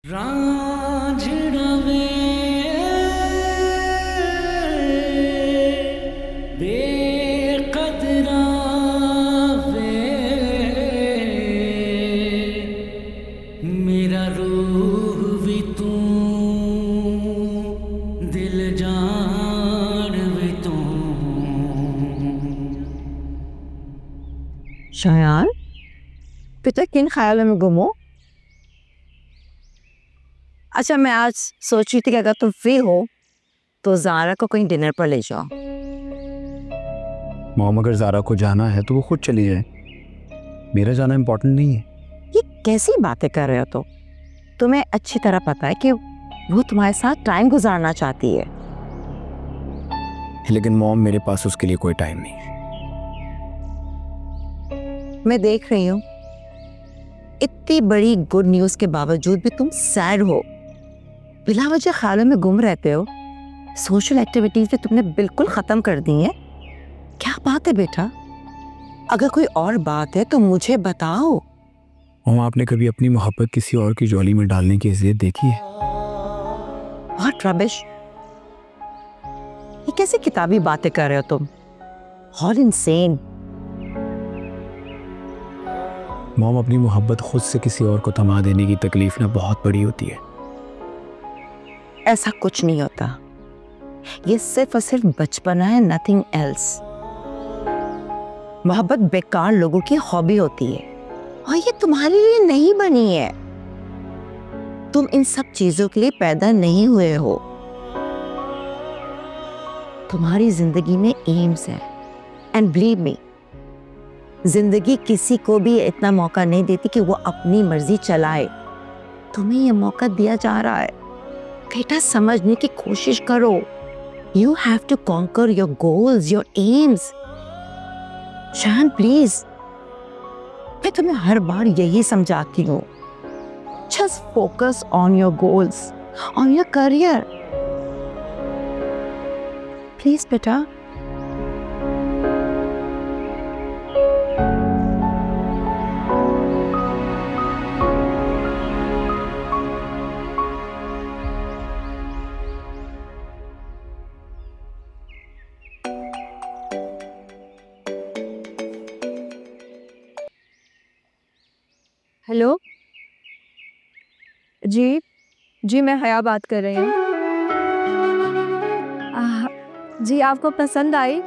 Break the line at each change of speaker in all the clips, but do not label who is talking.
रांझड़ा वे बेकदरा वे मेरा रूह भी तू दिल जान भी तू।
शायान, पिता किन ख्यालों में गुम हो? अच्छा, मैं आज सोच रही थी कि अगर तुम फ्री हो तो ज़ारा को कहीं डिनर पर ले जाओ।
मॉम, अगर ज़ारा को जाना है तो वो खुद चली जाए, मेरा जाना इम्पोर्टेंट नहीं है।
ये कैसी बातें कर रहे हो तुम? तुम्हें अच्छी तरह पता है कि वो तुम्हारे साथ टाइम गुजारना चाहती है।
लेकिन मॉम, मेरे पास उसके लिए कोई टाइम नहीं है।
मैं देख रही हूँ इतनी बड़ी गुड न्यूज़ के बावजूद भी तुम सैड हो, बिला वजह ख्यालों में गुम रहते हो। सोशल एक्टिविटीज भी तुमने बिल्कुल खत्म कर दी हैं। क्या बात है बेटा? अगर कोई और बात है तो मुझे बताओ।
मॉम, आपने कभी अपनी मोहब्बत किसी और की झोली में डालने की इज़्ज़त देखी है?
What rubbish! ये कैसे किताबी बातें कर रहे हो तुम? और इनसेन।
मॉम, अपनी मोहब्बत खुद से किसी और को थमा देने की तकलीफ ना बहुत बड़ी होती है।
ऐसा कुछ नहीं होता, ये सिर्फ और सिर्फ बचपना है, नथिंग एल्स। मोहब्बत बेकार लोगों की हॉबी होती है और ये तुम्हारे लिए नहीं बनी है। तुम इन सब चीजों के लिए पैदा नहीं हुए हो। तुम्हारी जिंदगी में एम्स है, एंड बिलीव मी, जिंदगी किसी को भी इतना मौका नहीं देती कि वो अपनी मर्जी चलाए। तुम्हें ये मौका दिया जा रहा है। बेटा, समझने की कोशिश करो। You have to conquer your goals, your aims. Shaan please, मैं तुम्हें हर बार यही समझाती हूँ, just focus on your goals, on your career. Please बेटा।
हेलो जी, मैं हया बात कर रही हूँ। जी, आपको पसंद आई?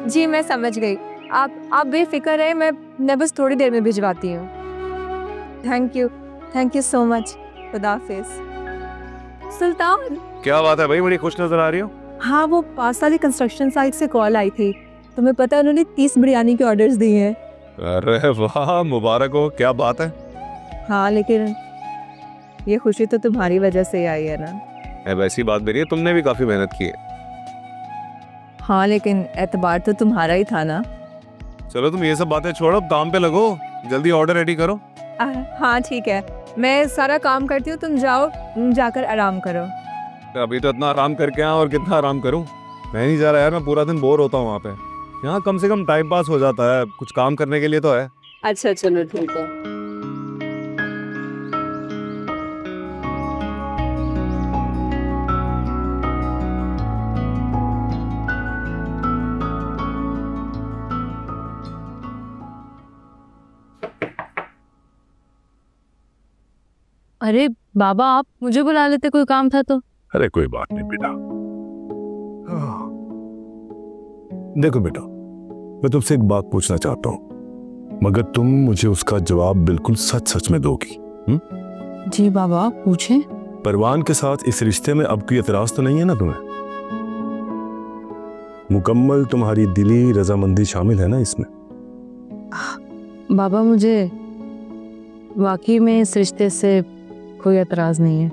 जी, मैं समझ गई। आप बेफिक्र रहे, मैं बस थोड़ी देर में भिजवाती हूँ। Thank you so much. खुदा हाफिज। सुल्तान,
क्या बात है भाई, बड़ी खुश नजर आ रही हो।
हाँ, वो पास वाली कंस्ट्रक्शन साइट से कॉल आई थी। तुम्हें पता है, उन्होंने 30 बिरयानी के ऑर्डर्स दिए हैं।
अरे वाह, मुबारक हो, क्या बात है।
हाँ, लेकिन ये खुशी तो तुम्हारी वजह से ही आई है ना।
वैसी बात भी नहीं है, तुमने भी काफी मेहनत की है।
हाँ, लेकिन एतबार तो तुम्हारा ही था ना।
चलो तुम ये सब बातें छोड़ो, काम पे लगो, जल्दी ऑर्डर रेडी करो।
हाँ ठीक है, मैं सारा काम करती हूँ, तुम जाओ, जाकर आराम करो।
अभी तो इतना आराम करके आया, और कितना आराम करूं। मैं नहीं जा रहा यार, मैं पूरा दिन बोर होता हूँ वहाँ पे। यहाँ कम से कम टाइम पास हो जाता है, कुछ काम करने के लिए तो है।
अच्छा चलो ठीक है। अरे बाबा, आप मुझे बुला लेते, कोई काम था तो।
अरे कोई बात नहीं बेटा। देखो बेटा, मैं तुमसे एक बात पूछना चाहता हूँ, मगर तुम मुझे उसका जवाब बिल्कुल सच सच में दोगी।
जी बाबा, पूछें।
परवान के साथ इस रिश्ते में अब कोई एतराज तो नहीं है ना तुम्हें? मुकम्मल तुम्हारी दिली रजामंदी शामिल है ना इसमें?
बाबा, मुझे वाकई में इस रिश्ते से कोई एतराज नहीं है।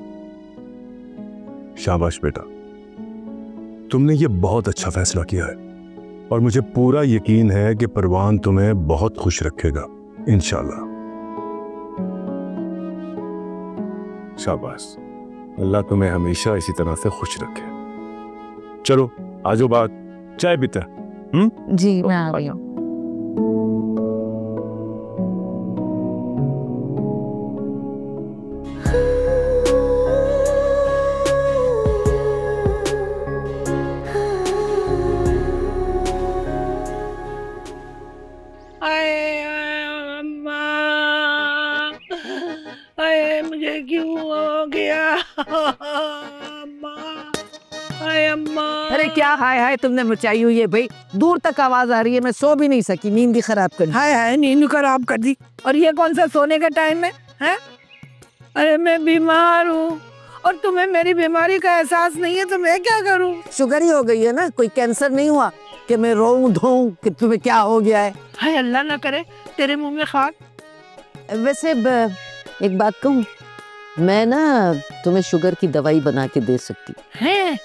शाबाश बेटा, तुमने ये बहुत अच्छा फैसला किया है और मुझे पूरा यकीन है कि परवान तुम्हें बहुत खुश रखेगा, इंशाल्लाह। शाबाश, अल्लाह तुम्हें हमेशा इसी तरह से खुश रखे। चलो आजो बात, चाय पीते हैं।
जी, मैं आ रही हूँ।
ये क्यों हो गया? अम्मा, हाय अम्मा।
अरे क्या हाय हाय तुमने मचाई हुई है भाई, दूर तक आवाज आ रही है, मैं सो भी नहीं सकी, नींद ही खराब कर दी।
हाय हाय नींद खराब कर दी। और ये कौन सा सोने का टाइम है? अरे मैं बीमार हूँ और तुम्हें मेरी बीमारी का एहसास नहीं है, तो मैं क्या करूँ?
शुगर ही हो गई है ना, कोई कैंसर नहीं हुआ कि मैं रोऊं धोऊं कि तुम्हें क्या हो गया है।
हाय अल्लाह ना करे तेरे मुंह में खाक।
वैसे एक बात कहूँ, मैं ना तुम्हें शुगर की दवाई बना के दे सकती।
है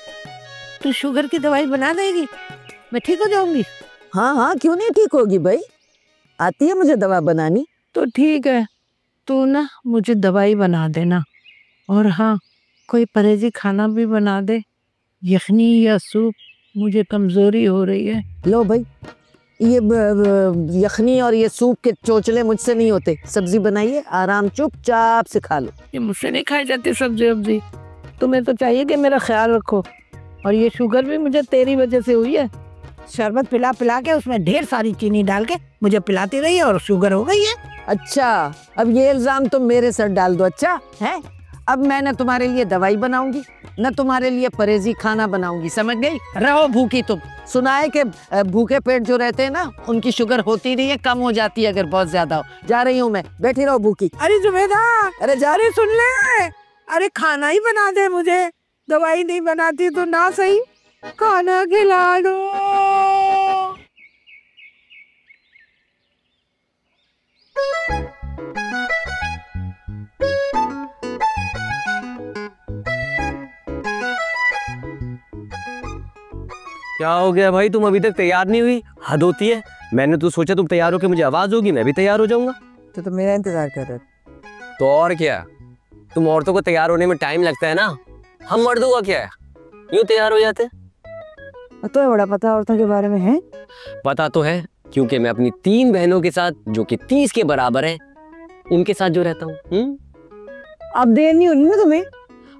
तू शुगर की दवाई बना देगी? मैं ठीक हो जाऊंगी?
हाँ हाँ क्यों नहीं ठीक होगी भाई, आती है मुझे दवा बनानी।
तो ठीक है, तू ना मुझे दवाई बना देना, और हाँ कोई परहेजी खाना भी बना दे, यखनी या सूप, मुझे कमजोरी हो रही है।
लो भाई, ये यखनी और ये सूप के चोचले मुझसे नहीं होते, सब्जी बनाइए आराम चुपचाप से खा लो।
ये मुझसे नहीं खाई जाती सब्जी वब्जी, तुम्हें तो चाहिए कि मेरा ख्याल रखो। और ये शुगर भी मुझे तेरी वजह से हुई है, शरबत पिला पिला के उसमें ढेर सारी चीनी डाल के मुझे पिलाती रही है और शुगर हो गई है।
अच्छा, अब ये इल्जाम तुम मेरे सर डाल दो। अच्छा है, अब मैं न तुम्हारे लिए दवाई बनाऊंगी न तुम्हारे लिए परहेजी खाना बनाऊंगी, समझ गई? रहो भूखी तुम। सुना है कि भूखे पेट जो रहते हैं ना, उनकी शुगर होती नहीं है, कम हो जाती है अगर बहुत ज्यादा हो। जा रही हूँ मैं, बैठी रहो भूखी।
अरे जुबेदा, अरे जा रही, सुन ले, अरे खाना ही बना दे मुझे, दवाई नहीं बनाती तो ना सही, खाना खिला दो।
क्या हो गया भाई, तुम अभी तक तैयार नहीं हुई? हद होती है, मैंने तो सोचा तुम तैयार हो के मुझे आवाज होगी, मैं भी तैयार हो जाऊंगा।
तो मेरा इंतजार कर रहे।
तो और क्या, तुम औरतों को तैयार होने में टाइम लगता है ना, हम मर्दों का क्या है, यूं तैयार हो जाते।
तो बड़ा पता औरतों के बारे में है?
पता तो है, क्योंकि मैं अपनी 3 बहनों के साथ, जो कि 30 के बराबर हैं, उनके साथ जो रहता हूँ।
अब देर नहीं होनी ना तुम्हें?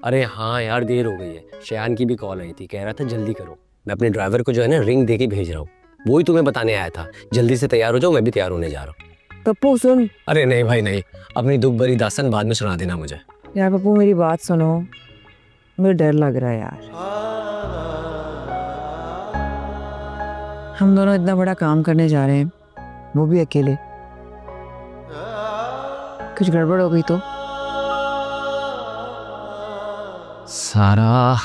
अरे हाँ यार, देर हो गई है, शयान की भी कॉल आई थी, कह रहा था जल्दी करो। मैं अपने ड्राइवर को जो है ना रिंग दे के भेज रहा हूँ, वही तुम्हें बताने आया था, जल्दी से तैयार हो जाओ, मैं भी तैयार होने जा रहा हूँ।
पप्पू सुन।
अरे नहीं भाई नहीं, अपनी दुख भरी दास्तान बाद में सुना देना मुझे।
यार पप्पू मेरी बात सुनो, मुझे डर लग रहा है यार। हम दोनों इतना बड़ा काम करने जा रहे हैं, वो भी अकेले, कुछ गड़बड़ हो गई तो?
सारा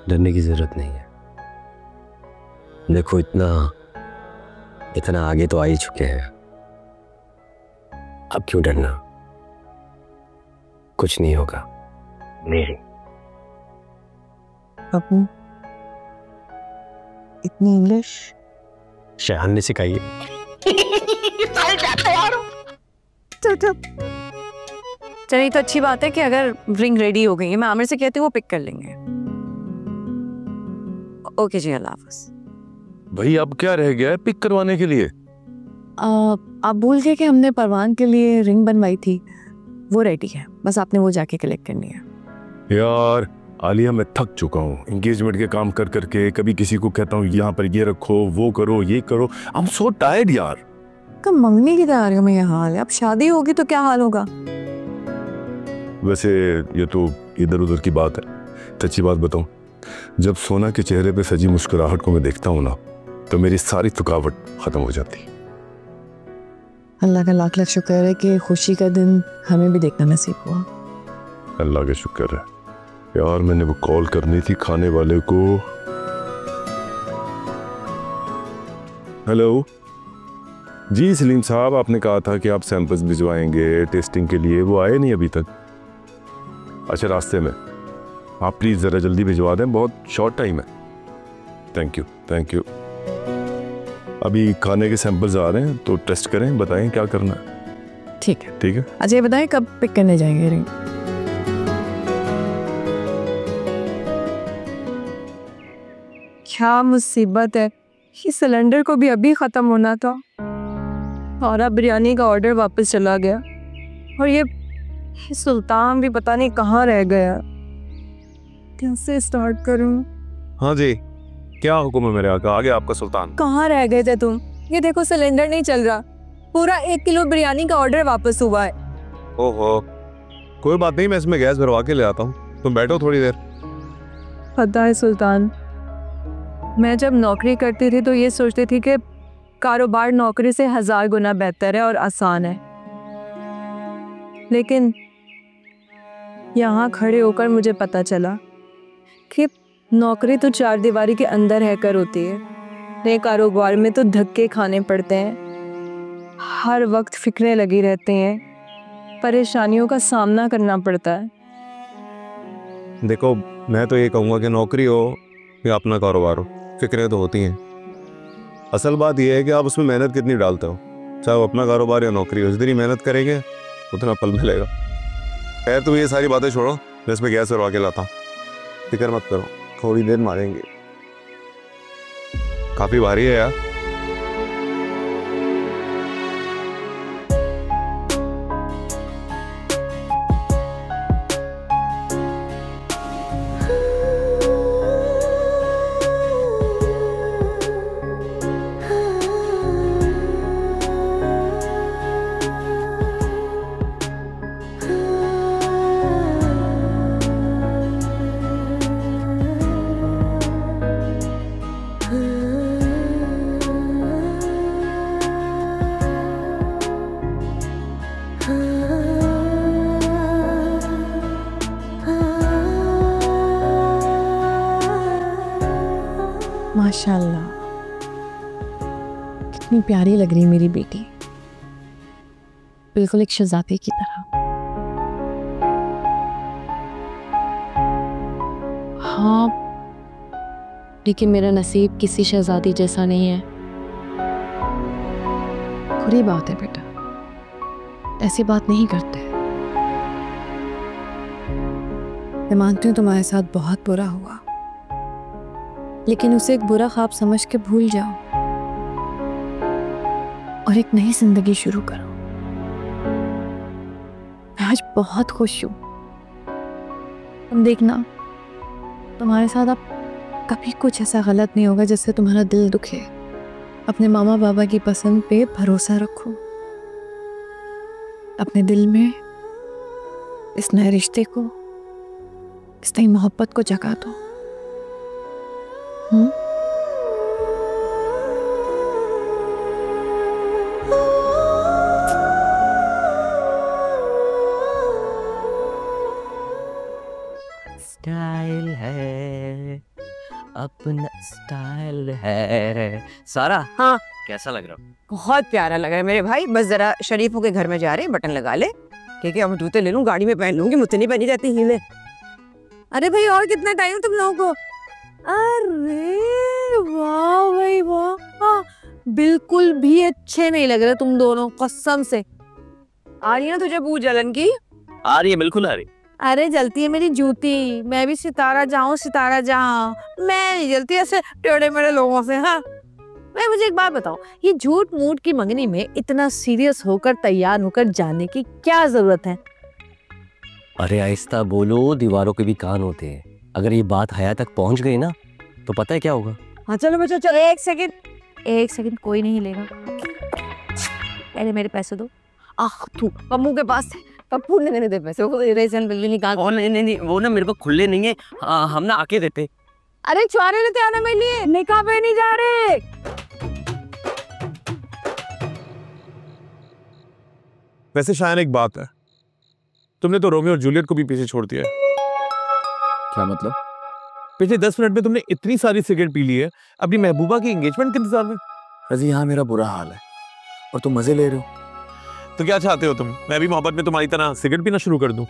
डरने की जरूरत नहीं है, देखो इतना आगे तो आ ही चुके हैं, अब क्यों डरना, कुछ नहीं होगा मेरी।
पप्पू इतनी इंग्लिश
शयान ने सिखाई है।
चलिए तो अच्छी बात है कि अगर रिंग रेडी हो गई है, मैं आमिर से कहती हूँ वो पिक कर लेंगे। ओके जी, अल्लाह हाफ़िज़।
भाई अब क्या रह गया है पिक करवाने के लिए?
आप भूल गए कि हमने परवान के लिए रिंग बनवाई थी, वो रेडी है, बस आपने वो जाके कलेक्ट करनी है।
यार आलिया, मैं थक चुका हूँ एंगेजमेंट के काम कर करके, कभी किसी को कहता हूँ यहाँ पर ये रखो, वो करो, ये करो, आई एम सो टायर्ड यार।
कब मंगनी की तैयारियों में ये हाल है, अब शादी होगी तो क्या हाल होगा?
वैसे ये तो इधर उधर की बात है, सच्ची बात बताऊं, जब सोना के चेहरे पे सजी मुस्कुराहट को मैं देखता हूँ ना, तो मेरी सारी थकावट खत्म हो जाती।
अल्लाह का लाख लाख शुक्र है कि खुशी का दिन हमें भी देखना नसीब हुआ।
अल्लाह का शुक्र है यार। मैंने वो कॉल करनी थी खाने वाले को। हेलो जी सलीम साहब, आपने कहा था कि आप सैंपल्स भिजवाएंगे टेस्टिंग के लिए, वो आए नहीं अभी तक? अच्छा रास्ते में, आप प्लीज़ ज़रा जल्दी भिजवा दें, बहुत शॉर्ट टाइम है। Thank you thank you. अभी खाने के सैंपल्स आ रहे हैं तो टेस्ट करें, बताएं क्या करना है।
ठीक है
ठीक है।
अच्छा ये बताएं कब पिक करने जाएंगे रिंग? क्या मुसीबत है, ये सिलेंडर को भी अभी ख़त्म होना था, सारा बिरयानी का ऑर्डर वापस चला गया, और ये सुल्तान भी पता नहीं कहाँ रह गया। कैसे स्टार्ट करूं?
हाँ जी, क्या हुक्म है मेरे आका? आ गया आपका सुल्तान।
कहाँ रह गए थे तुम? ये देखो सिलेंडर नहीं चल रहा, पूरा 1 किलो बिरयानी का ऑर्डर वापस हुआ है।
ओहो, कोई बात नहीं, मैं इसमें गैस भरवा के ले आता हूँ, तुम बैठो थोड़ी देर।
पता है सुल्तान, मैं जब नौकरी करती थी तो ये सोचती थी कि कारोबार नौकरी से 1000 गुना बेहतर है और आसान है, लेकिन यहाँ खड़े होकर मुझे पता चला कि नौकरी तो 4 दीवारी के अंदर रहकर होती है, नए कारोबार में तो धक्के खाने पड़ते हैं, हर वक्त फिक्रें लगी रहती हैं, परेशानियों का सामना करना पड़ता है।
देखो, मैं तो ये कहूँगा कि नौकरी हो या अपना कारोबार हो, फिक्रें तो होती हैं। असल बात यह है कि आप उसमें मेहनत कितनी डालते हो, चाहे वो अपना कारोबार या नौकरी हो। जितनी मेहनत करेंगे उतना फल मिलेगा। खैर, तुम ये सारी बातें छोड़ो, मैं इसमें गैस भरवा के लाता हूँ, फिक्र मत करो, थोड़ी देर मारेंगे। काफ़ी भारी है यार।
माशाल्लाह, कितनी प्यारी लग रही मेरी बेटी, बिल्कुल एक शहजादे की तरह। हाँ, लेकिन मेरा नसीब किसी शहजादी जैसा नहीं है। बुरी बात है बेटा, ऐसी बात नहीं करते। मैं मानती हूँ तुम्हारे साथ बहुत बुरा हुआ, लेकिन उसे एक बुरा ख्वाब समझ के भूल जाओ और एक नई जिंदगी शुरू करो। मैं आज बहुत खुश हूँ। तुम देखना, तुम्हारे साथ अब कभी कुछ ऐसा गलत नहीं होगा जिससे तुम्हारा दिल दुखे। अपने मामा बाबा की पसंद पे भरोसा रखो, अपने दिल में इस नए रिश्ते को, इस नई मोहब्बत को जगा दो।
स्टाइल है, अपना स्टाइल है। सारा,
हाँ,
कैसा लग रहा?
बहुत प्यारा लग रहा है मेरे भाई। बस जरा शरीफों के घर में जा रहे, बटन लगा ले। ठीक है, अब जूते ले लूं, गाड़ी में पहन लूंगी, मुझसे नहीं पहनी जाती हीले। अरे भाई, और कितना टाइम तुम लोगों को? अरे वाह भाई वाह, बिल्कुल भी अच्छे नहीं लग रहे तुम दोनों, कसम से। आ रही है ना तुझे बू जलन की?
आ रही है, बिल्कुल आ रही।
अरे जलती है मेरी जूती, मैं भी सितारा जाऊं सितारा जाऊं, मैं नहीं जलती ऐसे टेढ़े मेढ़े लोगों से। हाँ, मैं मुझे एक बात बताओ, ये झूठ मूठ की मंगनी में इतना सीरियस होकर तैयार होकर जाने की क्या जरूरत है?
अरे आहिस्ता बोलो, दीवारों के भी कान होते हैं। अगर ये बात हया तक पहुंच गई ना तो पता है क्या होगा।
हाँ चलो बच्चों, चलो एक सेकंड कोई नहीं लेगा। पहले मेरे पैसे दो। आह, तू पप्पू के पास पप्पू ने दे पैसे, वो रेशन बिल निकाल।
नहीं, वो ना मेरे को खुले नहीं है, हम ना आके देते।
अरे चुआरे लेते आना मेरे लिए, निकाह पे नहीं जा रहे।
वैसे शायद एक बात है, तुमने तो रोमियो और जूलियट को भी पीछे छोड़ दिया है।
क्या मतलब?
पिछले 10 मिनट में तुमने इतनी सारी सिगरेट पी ली है अपनी महबूबा की एंगेजमेंट के इंतजार में।
रजी, यहाँ मेरा बुरा हाल है और तुम मजे ले रहे हो।
तो क्या चाहते हो तुम, मैं भी मोहब्बत में तुम्हारी तरह सिगरेट पीना शुरू कर दूं?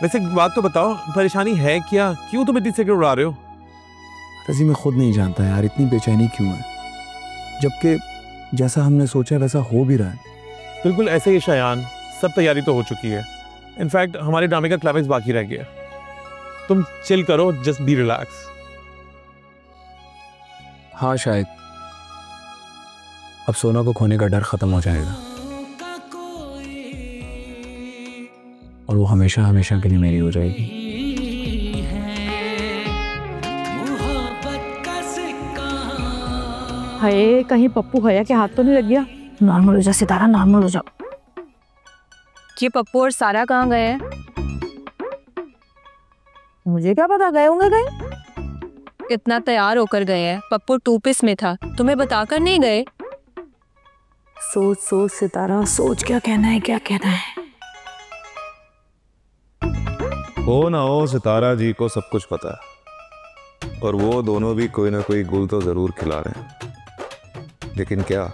वैसे एक बात तो बताओ, परेशानी है क्या? क्यों तुम इतनी सिगरेट उड़ा रहे हो?
रजी, मैं खुद नहीं जानता यार, इतनी बेचैनी क्यों है, जबकि जैसा हमने सोचा वैसा हो भी रहा है।
बिल्कुल ऐसे ही शायान, सब तैयारी तो हो चुकी है। इनफैक्ट हमारे ड्रामे का क्लाइमेक्स बाकी रह गया। तुम चिल करो, जस्ट बी रिलैक्स।
हाँ, शायद अब सोना को खोने का डर खत्म हो जाएगा और वो हमेशा हमेशा के लिए मेरी हो जाएगी।
हाय, कहीं पप्पू भैया के हाथ तो नहीं लग गया? नॉर्मल हो जा सितारा, नॉर्मल हो जा।
ये पप्पू और सारा कहाँ गए हैं?
मुझे क्या पता, गए होंगे कहीं।
इतना तैयार होकर गए हैं, पप्पू 2 पीस में था, तुम्हें बताकर नहीं गए?
सोच सोच सितारा, सोच क्या कहना है, क्या कहना है।
हो ना हो, सितारा जी को सब कुछ पता है और वो दोनों भी कोई ना कोई गुल तो जरूर खिला रहे हैं, लेकिन क्या?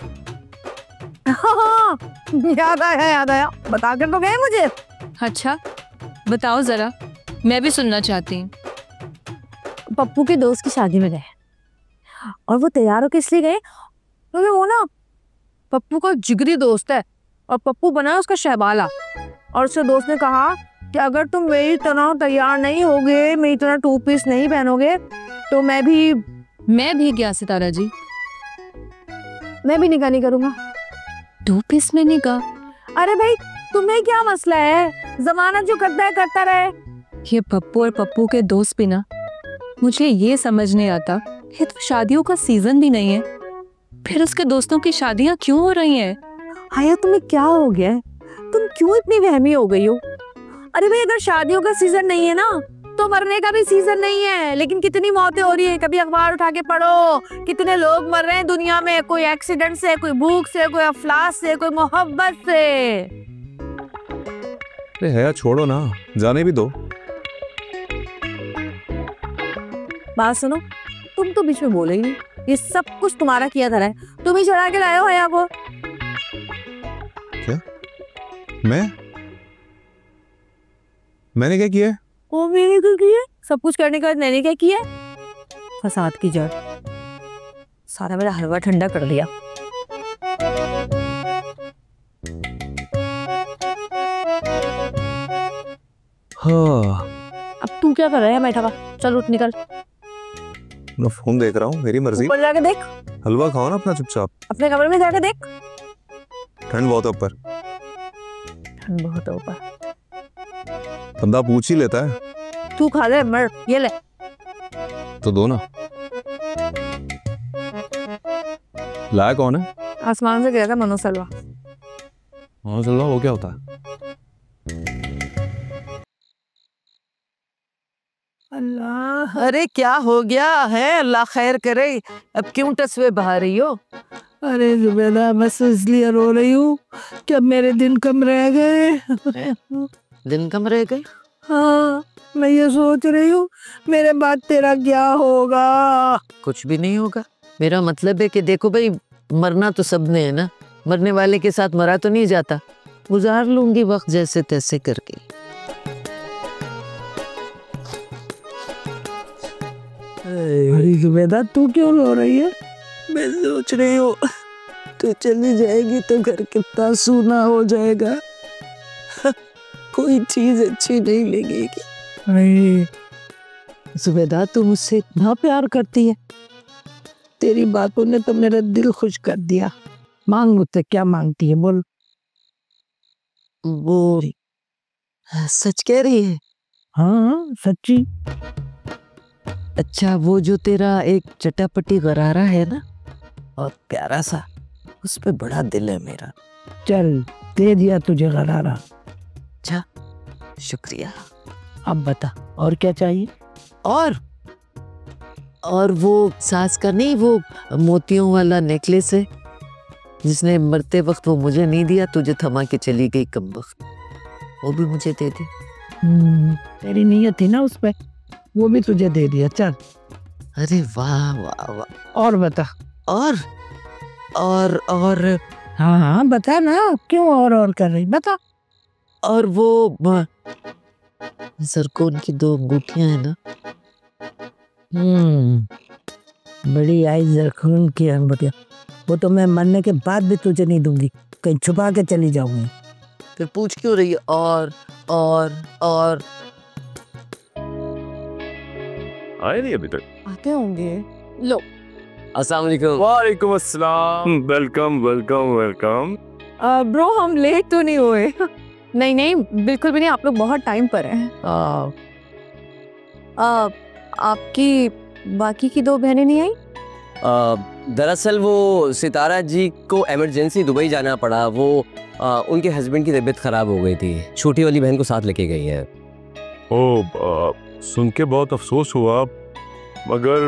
हाँ, याद आया, बता कर तो गए मुझे।
अच्छा बताओ जरा, मैं भी सुनना चाहती हूँ।
पप्पू के दोस्त की शादी में गए और वो तैयार होकर इसलिए गए क्योंकि वो ना पप्पू का जिगरी दोस्त है और पप्पू बना उसका शहबाला। और उसके दोस्त ने कहा कि अगर तुम मेरी तरह तैयार नहीं होगे, मेरी तरह 2 पीस नहीं पहनोगे तो मैं भी
क्या सितारा जी?
मैं भी निकाह नहीं करूंगा।
2 पीस में निकाह?
अरे भाई तुम्हें क्या मसला है, जमाना जो करता है करता रहे।
ये पप्पू और पप्पू के दोस्त भी ना, मुझे ये समझ नहीं आता, ये तो शादियों का सीजन भी नहीं है, फिर उसके दोस्तों की शादियां क्यों हो रही हैं?
हाया तुम्हें क्या हो गया है, तुम क्यों इतनी वहमी हो गई हो? अरे भाई अगर शादियों का सीजन नहीं है ना तो मरने का भी सीजन नहीं है। लेकिन कितनी मौतें हो रही है, कभी अखबार उठा के पढ़ो, कितने लोग मर रहे हैं दुनिया में, कोई एक्सीडेंट से, कोई भूख से, कोई अफलास से, कोई मोहब्बत से।
अरे हया छोड़ो ना, जाने भी दो।
बात सुनो, तुम तो बीच में बोले ही नहीं, ये सब कुछ तुम्हारा किया धरा है, तुम ही चढ़ा के लाए हो हया को।
क्या? मैंने क्या किया?
वो मैंने क्या किया? सब कुछ करने के बाद मैंने क्या किया? फसाद की जड़, सारा मेरा हलवा ठंडा कर दिया।
हाँ।
अब तू क्या कर रहा है बैठा हुआ? चल उठ निकल।
मैं फोन देख रहा हूँ, मेरी मर्जी।
ऊपर जाके देख।
हलवा खाओ ना अपना चुपचाप।
अपने कमरे में जाके देख।
ठंड बहुत है ऊपर।
ठंड बहुत है ऊपर।
बंदा पूछ ही लेता है।
तू खा ले, मर, ये ले।
तो दो ना। लाया कौन है?
आसमान से गिरा था मनोसलवा।
मनोसलवा वो क्या होता है?
अल्लाह, अरे क्या हो गया है? अल्लाह खैर करे। अब क्यों टसवे बहा रही हो?
अरे जुबैदा, बस इसलिए रो रही हूँ कि अब मेरे दिन कम रह गए।
दिन कम रह गए?
हाँ, मैं ये सोच रही हूँ मेरे बाद तेरा क्या होगा।
कुछ भी नहीं होगा। मेरा मतलब है कि देखो भाई, मरना तो सबने है ना, मरने वाले के साथ मरा तो नहीं जाता। गुजार लूंगी वक्त जैसे तैसे करके।
अरे जुबैदा, तू क्यों रो रही है? मैं सोच रही हूँ तू चली जाएगी तो घर कितना सूना हो जाएगा। कोई चीज अच्छी नहीं लगेगी। अरे
जुबैदा, तू मुझसे इतना प्यार करती है।
तेरी बातों ने तो मेरा दिल खुश कर दिया। मांग मुझसे, क्या मांगती है बोल।
वो सच कह रही है?
हाँ सच्ची।
अच्छा, वो जो तेरा एक चटापटी गरारा है ना, और प्यारा सा, उस पे बड़ा दिल है मेरा।
चल दे दिया तुझे गरारा।
अच्छा, शुक्रिया।
अब बता और क्या चाहिए?
और वो सास का नहीं, वो मोतियों वाला नेकलेस है जिसने मरते वक्त वो मुझे नहीं दिया, तुझे थमा के चली गई कमबख्त, वो भी मुझे दे दे।
तेरी नीयत थी ना उस पे, वो भी तुझे दे दिया। चल।
अरे वाह वाह वाह।
और बता।
और
हाँ हाँ बता ना, क्यों और कर रही, बता।
और वो जरकोन की 2 अंगूठियां है ना।
बड़ी आई जरकोन की अंगूठियां, वो तो मैं मरने के बाद भी तुझे नहीं दूंगी, कहीं छुपा के चली जाऊंगी।
फिर पूछ क्यों रही है? और
आए नहीं अभी तक?
आते होंगे। लो।
अस्सलाम वालेकुम।
वालेकुम अस्सलाम। Welcome welcome welcome.
ब्रो, हम लेट तो नहीं हुए? नहीं नहीं, बिल्कुल भी नहीं, आप लोग बहुत टाइम पर हैं। आपकी बाकी की 2 बहनें नहीं आई?
दरअसल वो सितारा जी को इमरजेंसी दुबई जाना पड़ा। वो उनके हस्बैंड की तबीयत खराब हो गई थी, छोटी वाली बहन को साथ लेके गई है।
ओ, सुन के बहुत अफसोस हुआ, मगर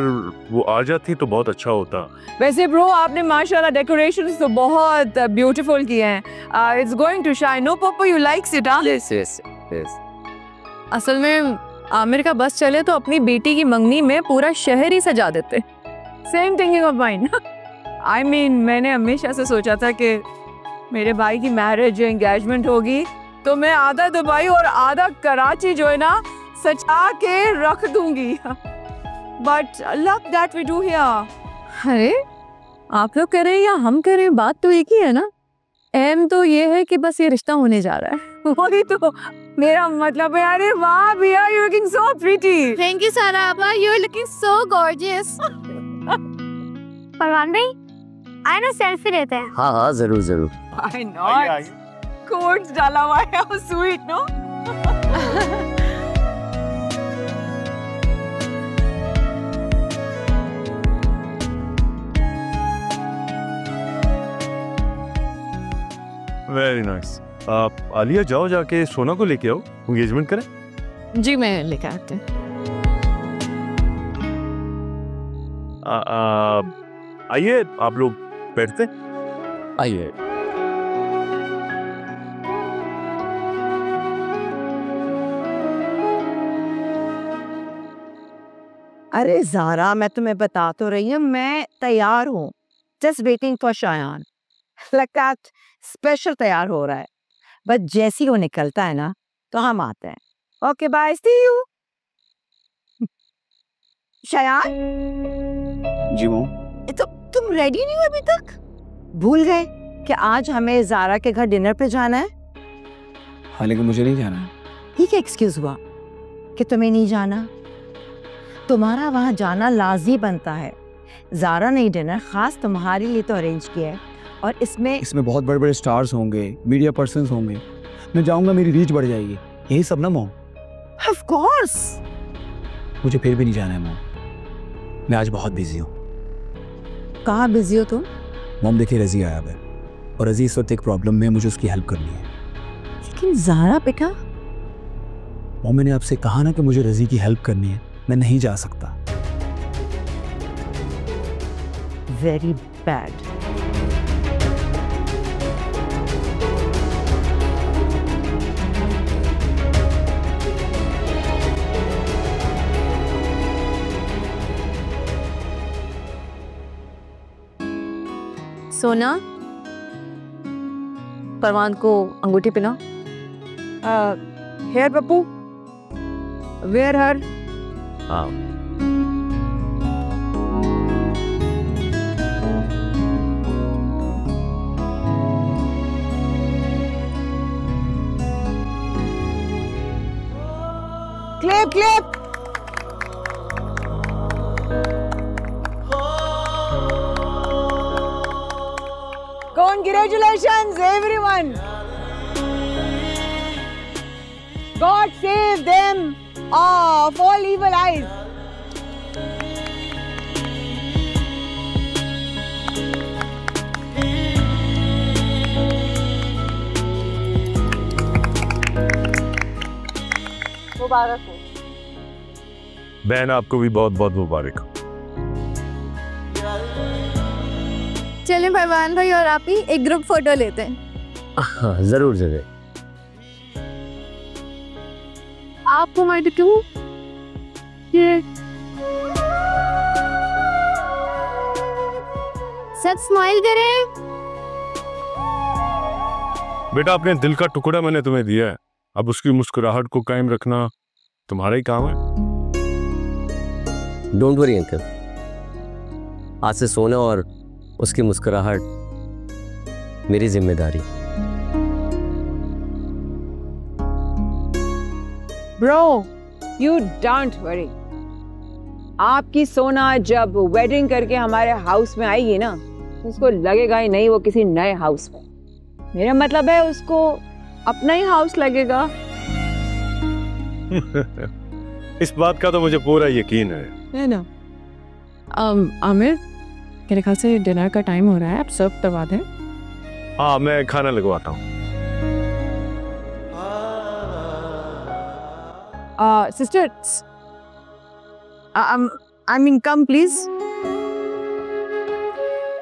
वो आ जाती तो बहुत अच्छा होता।
वैसे ब्रो आपने माशाल्लाह डेकोरेशंस तो बहुत ब्यूटीफुल किए हैं। It's going to shine. No papa you likes it?
Yes yes yes.
असल में आमिर का बस चले तो अपनी बेटी की मंगनी में पूरा शहर ही सजा देते। Same thinking of mine. I mean मैंने हमेशा से सोचा था कि मेरे भाई की मैरिज या एंगेजमेंट होगी तो मैं आधा दुबई और आधा कराची जो है ना सजा के रख दूंगी। But luck that we do here. अरे आप लोग कह रहे हैं या हम कह रहे हैं, बात तो एक ही है ना। एम तो ये है कि बस ये रिश्ता होने जा रहा है। वही तो मेरा मतलब है। अरे वाह भैया, you looking so pretty.
Thank you Sara अब्बा, you are looking so gorgeous. Parwan भाई आए ना सेल्फी लेते हैं।
हाँ हाँ जरूर जरूर।
Why not? कोट्स डाला हुआ है, how sweet, no?
Very nice. आप आलिया जाओ, जाके सोना को लेके आओ, एंगेजमेंट करें।
जी मैं लेकर आते हैं।
आइए आप लोग बैठते।
आइए।
अरे ज़ारा, मैं तुम्हें बता तो रही हूँ, मैं तैयार हूँ। Just waiting for Shayan. लगता स्पेशल तैयार हो रहा है, बस जैसी वो निकलता है ना तो हम आते हैं। Okay bye, see you. Shayan
ji वो
तो तुम रेडी नहीं हो अभी तक? भूल गए कि आज हमें ज़ारा के घर डिनर पे जाना है?
हाँ, लेकिन मुझे नहीं जाना है।
ये क्या एक्सक्यूज हुआ कि तुम्हें नहीं जाना? तुम्हारा वहां जाना लाजी बनता है। ज़ारा ने डिनर खास तुम्हारे लिए तो अरेंज किया है, और इसमें
बहुत बड़े बड़े स्टार्स होंगे, मीडिया पर्सन्स होंगे। मैं जाऊंगा, मेरी रीच बढ़ जाएगी। यही सब ना मॉम।
Of course.
मुझे फिर भी नहीं जाना है मॉम, मैं आज बहुत बिजी हूँ।
कहाँ बिजी हो तुम?
मॉम देखिए, रजी आया है और रजी इस वक्त एक प्रॉब्लम में है, मुझे उसकी हेल्प करनी है।
लेकिन ज़ारा बेटा।
मॉम मैंने आपसे कहा ना कि मुझे रजी की हेल्प करनी है, मैं नहीं जा सकता।
Very bad.
सोना, परवान को अंगूठी पहनाओ। हेयर पप्पू, वेयर हर।
हाँ
clip clip. Congratulations everyone. God save them of all evil eyes. मुबारक हो।
बहन आपको भी बहुत बहुत मुबारक हो।
चलें परवान भाई और आप ही एक ग्रुप फोटो लेते हैं।
हाँ जरूर जरूर।
आपको मैं दिखूं? ये सब स्माइल करें।
बेटा अपने दिल का टुकड़ा मैंने तुम्हें दिया है, अब उसकी मुस्कुराहट को कायम रखना तुम्हारा ही काम है।
डोंट वरी अंकल, आज से सोना और उसकी मुस्कुराहट मेरी जिम्मेदारी।
ब्रो यू डोंट वरी, आपकी सोना जब वेडिंग करके हमारे हाउस में आएगी ना, उसको लगेगा ही नहीं वो किसी नए हाउस में। मेरा मतलब है उसको अपना ही हाउस लगेगा।
इस बात का तो मुझे पूरा यकीन है
ना। आमिर, मेरे ख्याल से डिनर का टाइम हो रहा है, आप सर्व करवा दें।
हाँ, मैं खाना लगवाता हूँ।
Sisters, I mean, come please.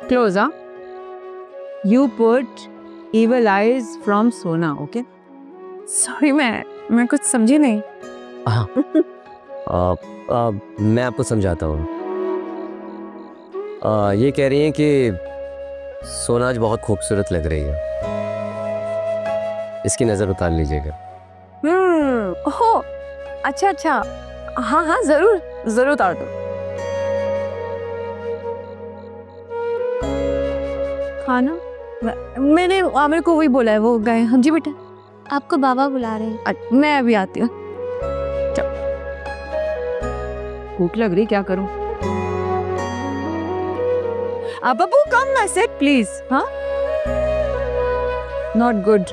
Close, huh? You put evil eyes from Sona, okay? Sorry, मैं कुछ समझी नहीं।
हाँ, मैं आपको समझाता हूँ। ये कह रही हैं कि सोना आज बहुत खूबसूरत लग रही है, इसकी नज़र उतार लीजिएगा।
ओह, अच्छा, हाँ, जरूर उतार दो। खाना मैंने आमिर को वही बोला है, वो गए। हाँ जी बेटा,
आपको बाबा बुला रहे हैं।
मैं अभी आती हूँ।
भूख लग रही, क्या करूं?
बाबू कम, आई सेड प्लीज। हाँ, नॉट गुड।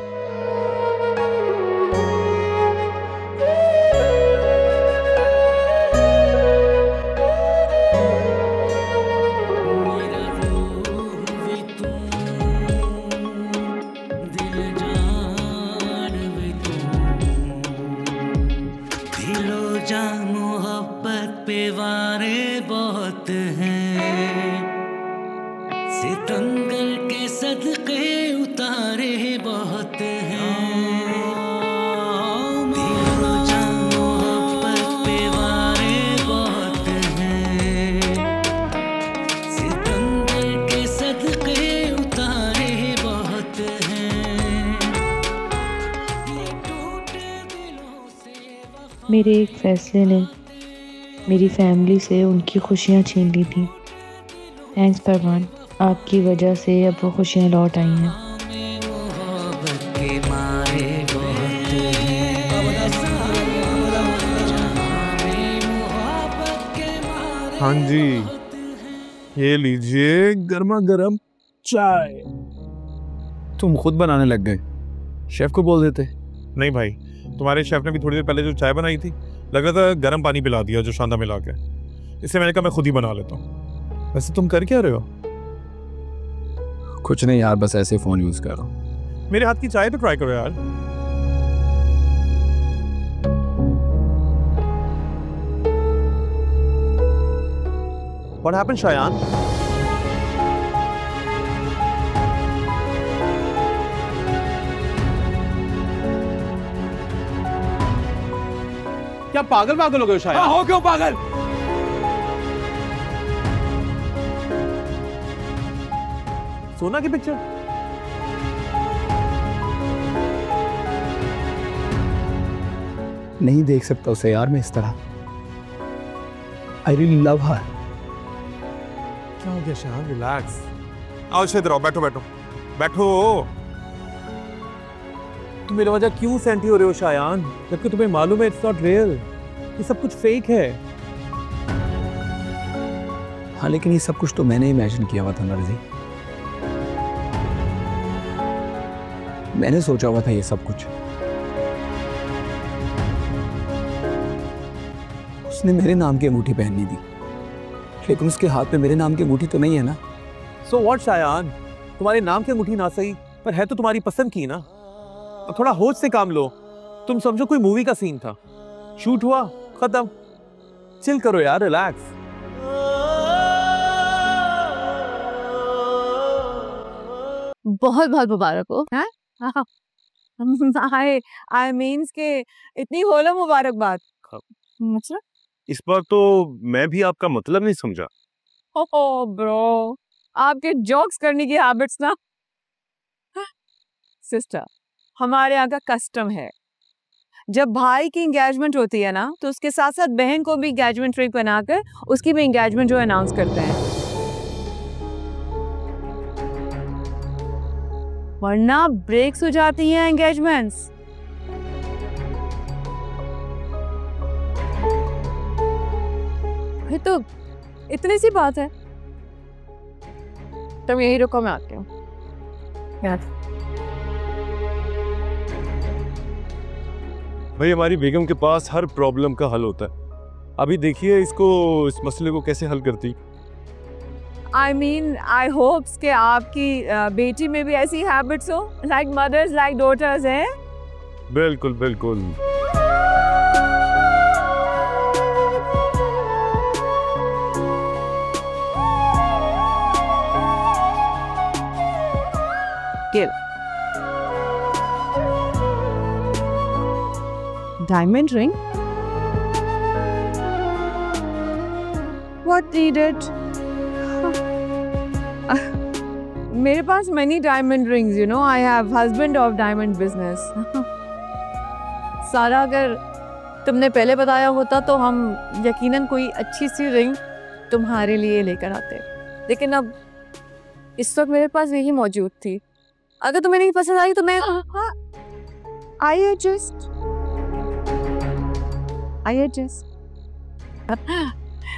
मेरे एक फैसले ने मेरी फैमिली से उनकी खुशियाँ छीन ली थी। थैंक्स फरमान, आपकी वजह से अब वो खुशियाँ लौट आई हैं।
हाँ जी, ये लीजिए गर्मा गर्म चाय। तुम खुद बनाने लग गए, शेफ को बोल देते।
नहीं भाई, तुम्हारे शेफ ने भी थोड़ी देर पहले जो चाय बनाई थी, लग रहा था गर्म पानी पिला दिया जो शांदा मिला के। इससे मैंने कहा मैं खुद ही बना लेता हूँ। वैसे तुम कर क्या रहे हो?
कुछ नहीं यार, बस ऐसे फोन यूज कर रहा हूँ।
मेरे हाथ की चाय तो ट्राई करो यार। What happened, Shayan? क्या पागल हो गए हो शायान?
हो क्यों पागल?
सोना की पिक्चर?
नहीं देख सकता उसे यार मैं इस तरह। I really love her.
क्या हो गया शायान? रिलैक्स। आओ इधर आओ, बैठो। तुम मेरे वजह क्यों सेंटी हो रहे हो शायान, जबकि तुम्हें मालूम है इट्स नॉट रियल, ये सब कुछ फेक है।
हाँ, लेकिन ये सब कुछ तो मैंने इमेजिन किया हुआ था नरजी। मैंने सोचा हुआ था ये सब कुछ। उसने मेरे नाम की अंगूठी पहननी थी, लेकिन उसके हाथ में मेरे नाम की अंगूठी तो नहीं है ना।
सो व्हाट शायान, तुम्हारे नाम की अंगूठी ना सही, पर है तो तुम्हारी पसंद की ना। तो थोड़ा होश से काम लो। तुम समझो कोई मूवी का सीन था, शूट हुआ, खत्म। चिल करो यार, रिलैक्स।
बहुत मुबारक हो। आई मीन्स के इतनी होला मुबारकबाद। मतलब
इस बार तो मैं भी आपका मतलब नहीं समझा।
ओह ब्रो, आपके जोक्स करने की हैबिट्स ना। सिस्टर, हमारे यहाँ का कस्टम है, जब भाई की एंगेजमेंट होती है ना, तो उसके साथ साथ बहन को भी एंगेजमेंट रिंग बनाकर उसकी भी एंगेजमेंट जो अनाउंस करते हैं, वरना ब्रेक्स हो जाती हैं एंगेजमेंट्स। तो इतनी सी बात है। तुम यही रुको, मैं आती हूँ।
भाई, हमारी बेगम के पास हर प्रॉब्लम का हल होता है। अभी देखिए इसको, इस मसले को कैसे हल करती।
I mean, I hope कि आपकी बेटी में भी ऐसी हैबिट्स हो, like mothers, like daughters हैं?
बिल्कुल बिल्कुल।
Diamond ring? What needed? मेरे पास many diamond rings, you know. I have husband of diamond business. सारा, अगर तुमने पहले बताया होता तो हम यकीनन कोई अच्छी सी रिंग तुम्हारे लिए लेकर आते, लेकिन अब इस वक्त मेरे पास यही मौजूद थी। अगर तुम्हें नहीं पसंद आई तो मैं I adjust.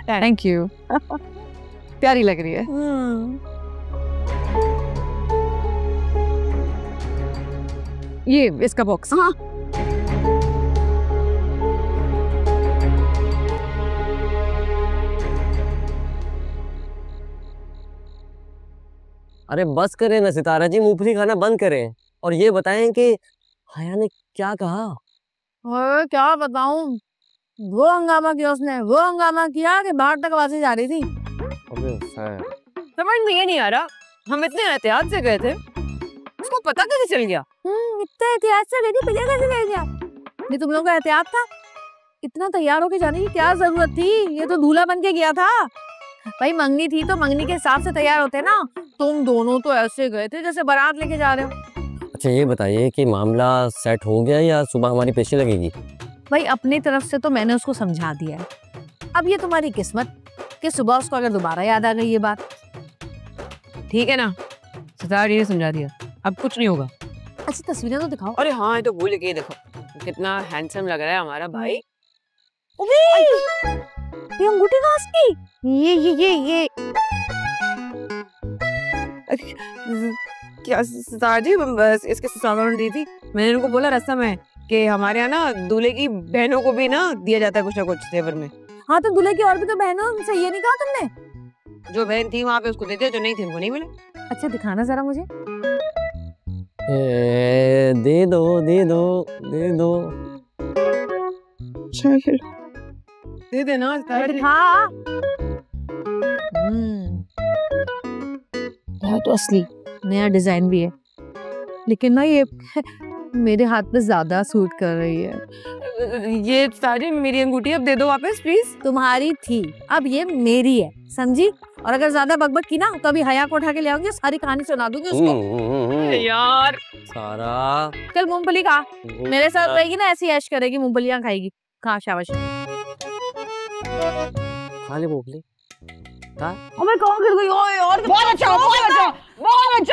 Thank you. प्यारी लग रही है। ये इसका बॉक्स। हाँ।
अरे बस करें ना सितारा जी, मूंगफली खाना बंद करें और ये बताएं कि हया ने क्या कहा।
और क्या बताऊं, वो हंगामा किया उसने, वो हंगामा किया कि बाहर तक आवाज़ें जा रही थी।
समझ में ये नहीं आ रहा, हम इतने एहतियात से गए थे, उसको पता कैसे चल गया?
इतने एहतियात से गई थी, पता कैसे चल गया? ये तुम लोगों का एहतियात था? इतना तैयार होके जाने की क्या जरूरत थी? ये तो दूल्हा बन के गया था। भाई मंगनी थी तो मंगनी के हिसाब से तैयार होते ना। तुम दोनों तो ऐसे गए थे जैसे बारात लेके जा रहे हो।
अच्छा ये बताइए कि मामला सेट हो गया या सुबह हमारी पेशी लगेगी?
भाई अपनी तरफ से तो मैंने उसको समझा दिया है। अब ये तुम्हारी किस्मत कि सुबह उसको अगर दोबारा याद आ गई ये बात।
ठीक है ना, सितारा जी ने समझा दिया, अब कुछ नहीं होगा।
अच्छा तस्वीरें तो दिखाओ।
अरे हाँ, ये तो भूल गई, देखो कितना हैंडसम लग रहा है हमारा भाई।
ये अंगूठी कहाँ की? ये
क्या सितारा जी, बस इसके ससुराल दी थी। मैंने उनको बोला रस्म है कि हमारे यहाँ ना दूल्हे की बहनों को भी ना दिया जाता है कुछ ना कुछ तेवर में।
हाँ तो दूल्हे की और भी तो बहनों से ये नहीं कहा तुमने?
जो बहन थी वहाँ पे उसको देते, जो नहीं थी उनको नहीं मिले।
अच्छा दिखाना जरा मुझे।
दे दो दे दो दे दो।
दे देना
हाँ। तो असली नया डिजाइन भी है, लेकिन ना ये मेरे हाथ पे ज्यादा सूट कर रही है।
ये सारी मेरी अंगूठी अब दे दो वापस प्लीज।
तुम्हारी थी, अब ये मेरी है, समझी? और अगर ज्यादा बकबक की ना तो अभी हया को उठा के ले आऊंगी, सारी कहानी सुना दूंगी उसको।
यार
सारा
चल मूंगफली खा, मेरे साथ रहेगी ना ऐसी ऐश करेगी, मूंगफलियां खाएगी। खा शाबाश।
खा ले मूंगफली।
मैं कहाँ गिर गई? ओए और बहुत अच्छा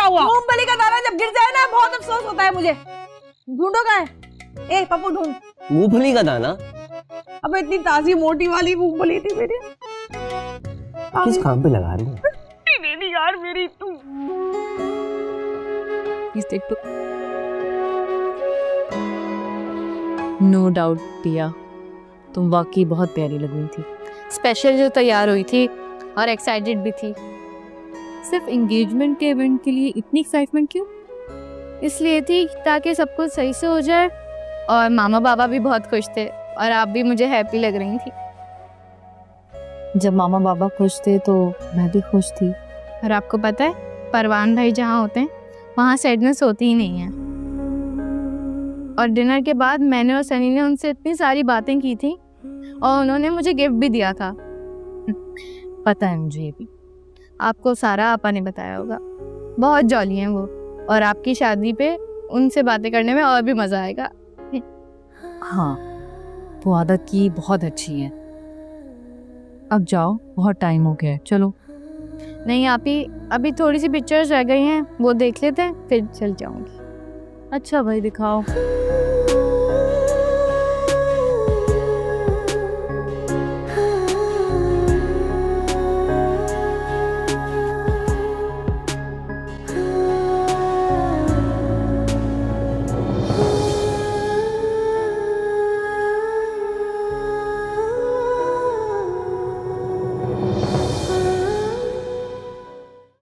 हुआ। मूंगफली का दाना जब गिर जाए ना बहुत अफसोस होता है मुझे। ढूंढो कहाँ है? ए पप्पू ढूंढ।
मूंगफली का दाना?
अब इतनी ताजी मोटी वाली मूंगफली थी मेरी।
किस काम पे लगा रही है?
मेरी यार मेरी तू।
Please take two. No doubt Piya, तुम वाकई बहुत प्यारी लग रही थी।
स्पेशल जो तैयार हुई थी और एक्साइटेड भी थी।
सिर्फ एंगेजमेंट के इवेंट के लिए इतनी एक्साइटमेंट क्यों?
इसलिए थी ताकि सब कुछ सही से हो जाए, और मामा बाबा भी बहुत खुश थे और आप भी मुझे हैप्पी लग रही थी।
जब मामा बाबा खुश थे तो मैं भी खुश थी।
और आपको पता है परवान भाई जहाँ होते हैं वहाँ सैडनेस होती ही नहीं है। और डिनर के बाद मैंने और सनी ने उनसे इतनी सारी बातें की थी और उन्होंने मुझे गिफ्ट भी दिया था।
पता है मुझे ये भी।
आपको सारा आपा ने बताया होगा। बहुत जॉली हैं वो, और आपकी शादी पे उनसे बातें करने में और भी मज़ा आएगा।
हाँ वो आदत की बहुत अच्छी है। अब जाओ, बहुत टाइम हो गया है, चलो।
नहीं आप ही, अभी थोड़ी सी पिक्चर्स रह गई हैं, वो देख लेते हैं फिर चल जाऊंगी।
अच्छा भाई दिखाओ।